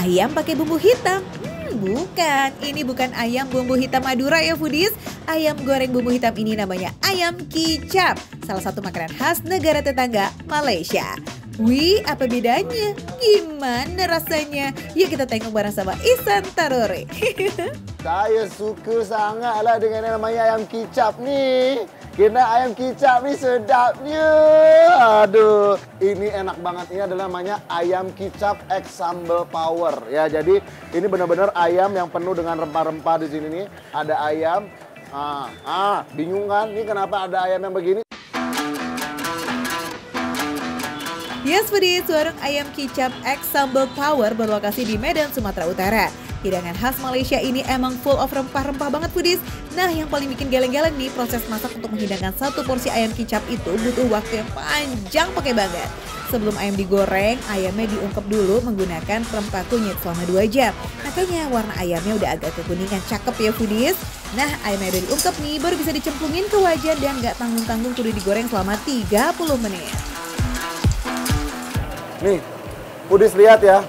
ayam pakai bumbu hitam. Bukan, ini bukan ayam bumbu hitam Madura ya foodies. Ayam goreng bumbu hitam ini namanya ayam kicap, salah satu makanan khas negara tetangga Malaysia. Wih, apa bedanya? Gimana rasanya? Yuk kita tengok bareng sama Ihsan Taruri. Saya suka sangatlah dengan yang namanya ayam kicap nih. Karena ayam kicap nih sedapnya. Aduh, ini enak banget. Ini adalah namanya ayam kicap X sambal power. Ya, jadi ini benar-benar ayam yang penuh dengan rempah-rempah di sini nih. Ada ayam. Bingung kan? Ini kenapa ada ayam yang begini? Yes foodies, warung ayam kicap X sambal power berlokasi di Medan, Sumatera Utara. Hidangan khas Malaysia ini emang full of rempah-rempah banget foodies. Nah, yang paling bikin geleng-geleng nih, proses masak untuk menghidangkan satu porsi ayam kicap itu butuh waktu yang panjang pakai banget. Sebelum ayam digoreng, ayamnya diungkep dulu menggunakan rempah kunyit selama 2 jam. Makanya warna ayamnya udah agak kekuningan, cakep ya foodies. Nah, ayamnya udah diungkep nih, baru bisa dicemplungin ke wajan dan gak tanggung-tanggung kudu digoreng selama 30 menit. Nih, foodies lihat ya.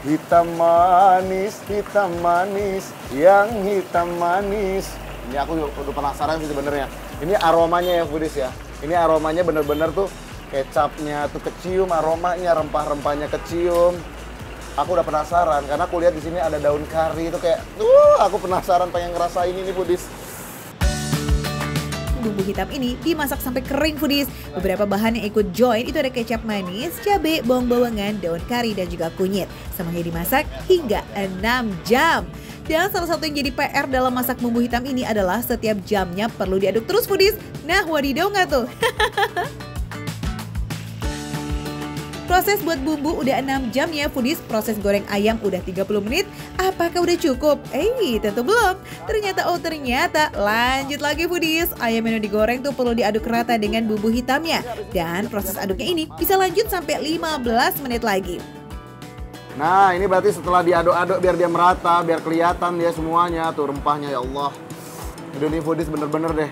Hitam manis, yang hitam manis. Ini aku udah penasaran sih sebenarnya. Ini aromanya ya foodies ya. Ini aromanya bener-bener tuh kecapnya tuh kecium, aromanya, rempah-rempahnya kecium. Aku udah penasaran karena aku lihat di sini ada daun kari itu kayak, aku penasaran pengen ngerasain ini foodies. Bumbu hitam ini dimasak sampai kering foodies. Beberapa bahan yang ikut join itu ada kecap manis, cabai, bawang bawangan, daun kari, dan juga kunyit. Semuanya dimasak hingga 6 jam. Dan salah satu yang jadi PR dalam masak bumbu hitam ini adalah setiap jamnya perlu diaduk terus foodies. Nah, wadidaw nggak tuh? Proses buat bumbu udah 6 jam ya foodies, proses goreng ayam udah 30 menit. Apakah udah cukup? Tentu belum. Ternyata lanjut lagi foodies. Ayam yang udah digoreng tuh perlu diaduk rata dengan bumbu hitamnya. Dan proses aduknya ini bisa lanjut sampai 15 menit lagi. Nah, ini berarti setelah diaduk-aduk biar dia merata, biar kelihatan dia semuanya tuh rempahnya ya Allah. Udah nih foodies bener-bener deh.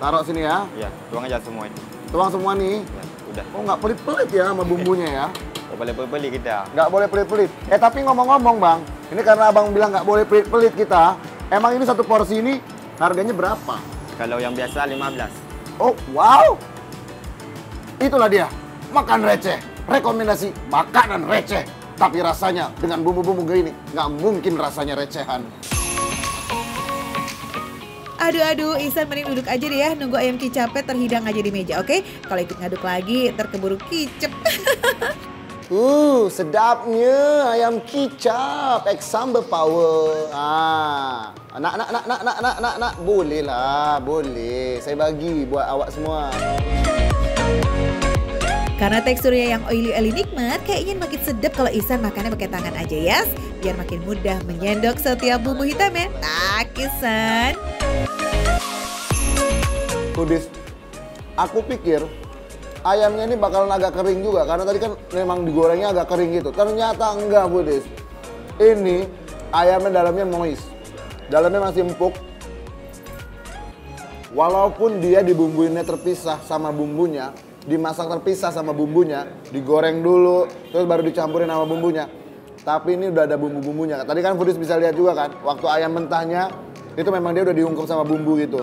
Taruh sini ya. Iya, tuang aja semua ini. Tuang semua nih. Ya, udah. Oh, nggak pelit-pelit ya sama bumbunya ya? Oh, boleh pelit kita. Nggak boleh pelit-pelit. Tapi ngomong-ngomong bang, ini karena abang bilang nggak boleh pelit-pelit kita, emang ini satu porsi ini harganya berapa? Kalau yang biasa 15. Oh, wow! Itulah dia, makan receh. Rekomendasi makanan receh. Tapi rasanya dengan bumbu-bumbu kayak ini, nggak mungkin rasanya recehan. Aduh, Ihsan mending duduk aja deh ya, nunggu ayam kicapnya terhidang aja di meja, oke? Kalau ikut ngaduk lagi, ntar keburu kicep. Sedapnya ayam kicap, X sambal power. Nak, boleh lah, boleh. Saya bagi buat awak semua. Karena teksturnya yang oily nikmat, kayaknya makin sedap kalau Ihsan makannya pakai tangan aja ya. Biar makin mudah menyendok setiap bumbu hitamnya. Tak, Ihsan. Foodies, aku pikir ayamnya ini bakalan agak kering juga karena tadi kan memang digorengnya agak kering gitu. Ternyata enggak foodies. Ini ayamnya dalamnya moist. Dalamnya masih empuk. Walaupun dia dibumbuinnya terpisah sama bumbunya, dimasak terpisah sama bumbunya, digoreng dulu, terus baru dicampurin sama bumbunya. Tapi ini udah ada bumbu-bumbunya. Tadi kan foodies bisa lihat juga kan, waktu ayam mentahnya itu memang dia udah diungkep sama bumbu gitu.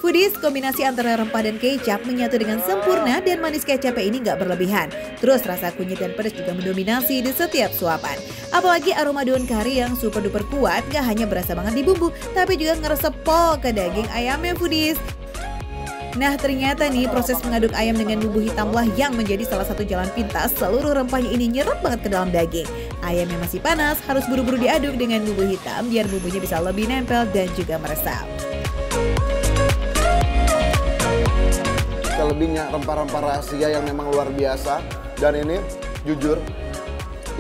Foodies, kombinasi antara rempah dan kecap menyatu dengan sempurna dan manis kecapnya ini nggak berlebihan. Terus rasa kunyit dan pedas juga mendominasi di setiap suapan. Apalagi aroma daun kari yang super duper kuat nggak hanya berasa banget di bumbu, tapi juga ngeresep ke daging ayamnya foodies. Nah, ternyata nih proses mengaduk ayam dengan bumbu hitamlah yang menjadi salah satu jalan pintas seluruh rempahnya ini nyerap banget ke dalam daging. Ayam yang masih panas harus buru-buru diaduk dengan bumbu hitam biar bumbunya bisa lebih nempel dan juga meresap. Selebihnya rempah-rempah rahasia yang memang luar biasa. Dan ini jujur,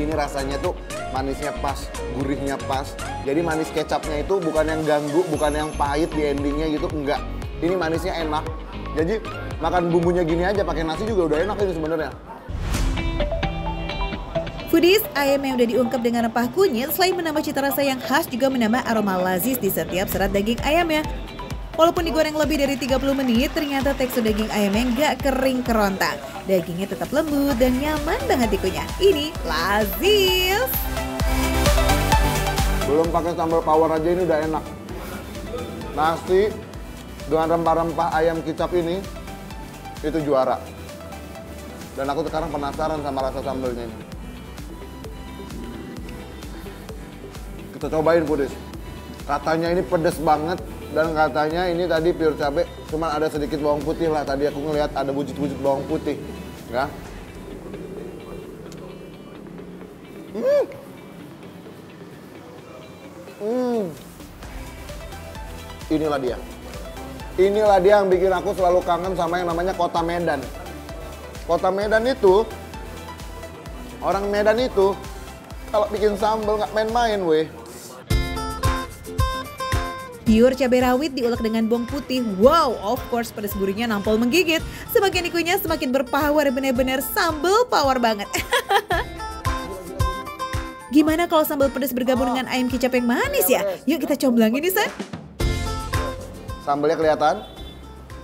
ini rasanya tuh manisnya pas, gurihnya pas. Jadi manis kecapnya itu bukan yang ganggu, bukan yang pahit di endingnya gitu, enggak. Ini manisnya enak. Jadi makan bumbunya gini aja pakai nasi juga udah enak ini sebenarnya. Foodies, ayam yang udah diungkep dengan rempah kunyit selain menambah cita rasa yang khas juga menambah aroma lazis di setiap serat daging ayamnya. Walaupun digoreng lebih dari 30 menit, ternyata tekstur daging ayamnya nggak kering kerontang. Dagingnya tetap lembut dan nyaman banget dikunyah. Ini lazis. Belum pakai sambal power aja ini udah enak. Nasi dengan rempah-rempah ayam kicap ini itu juara. Dan aku sekarang penasaran sama rasa sambalnya ini. Kita cobain Pudis. Katanya ini pedes banget dan katanya ini tadi pure cabai, cuman ada sedikit bawang putih lah. Tadi aku ngelihat ada bucut-bucut bawang putih, ya. Inilah dia. Inilah dia yang bikin aku selalu kangen sama yang namanya Kota Medan. Kota Medan itu, orang Medan itu kalau bikin sambal nggak main-main weh. Pure cabai rawit diulek dengan bawang putih. Wow, of course pedas gurihnya nampol menggigit. Semakin dikunyah semakin berpower, bener-bener sambal power banget. Gimana kalau sambal pedas bergabung dengan ayam kicap yang manis ya? Yuk kita comblangin nih, San. Sambalnya kelihatan,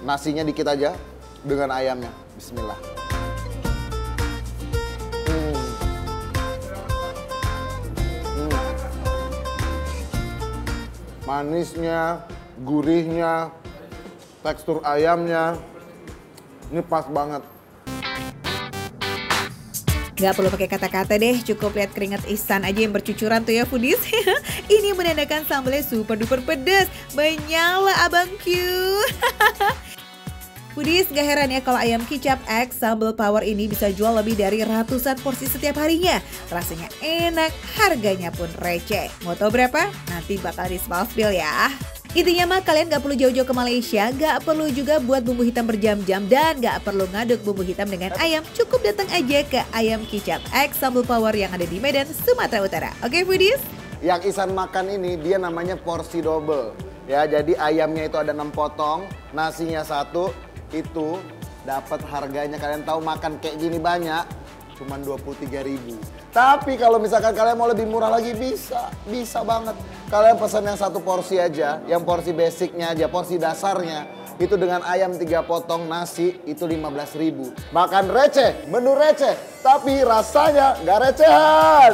nasinya dikit aja dengan ayamnya. Bismillah. Manisnya, gurihnya, tekstur ayamnya, ini pas banget. Gak perlu pakai kata-kata deh, cukup lihat keringat Ihsan aja yang bercucuran tuh ya foodies. Ini menandakan sambalnya super duper pedas, menyala abang Q. Foodies, gak heran ya kalau ayam kicap X sambal power ini bisa jual lebih dari ratusan porsi setiap harinya. Rasanya enak, harganya pun receh. Mau tahu berapa? Nanti bakal di spill ya. Intinya mah kalian gak perlu jauh-jauh ke Malaysia, gak perlu juga buat bumbu hitam berjam-jam, dan gak perlu ngaduk bumbu hitam dengan ayam. Cukup datang aja ke Ayam Kicap X Sambal Power yang ada di Medan, Sumatera Utara. Oke foodies? Yang Ihsan makan ini dia namanya porsi double. Ya, jadi ayamnya itu ada 6 potong, nasinya 1, itu dapat harganya. Kalian tahu makan kayak gini banyak, cuman 23.000. Tapi kalau misalkan kalian mau lebih murah lagi bisa banget. Kalian pesan yang 1 porsi aja, yang porsi basicnya aja, porsi dasarnya. Itu dengan ayam 3 potong, nasi itu 15.000. Makan receh, menu receh, tapi rasanya nggak recehan.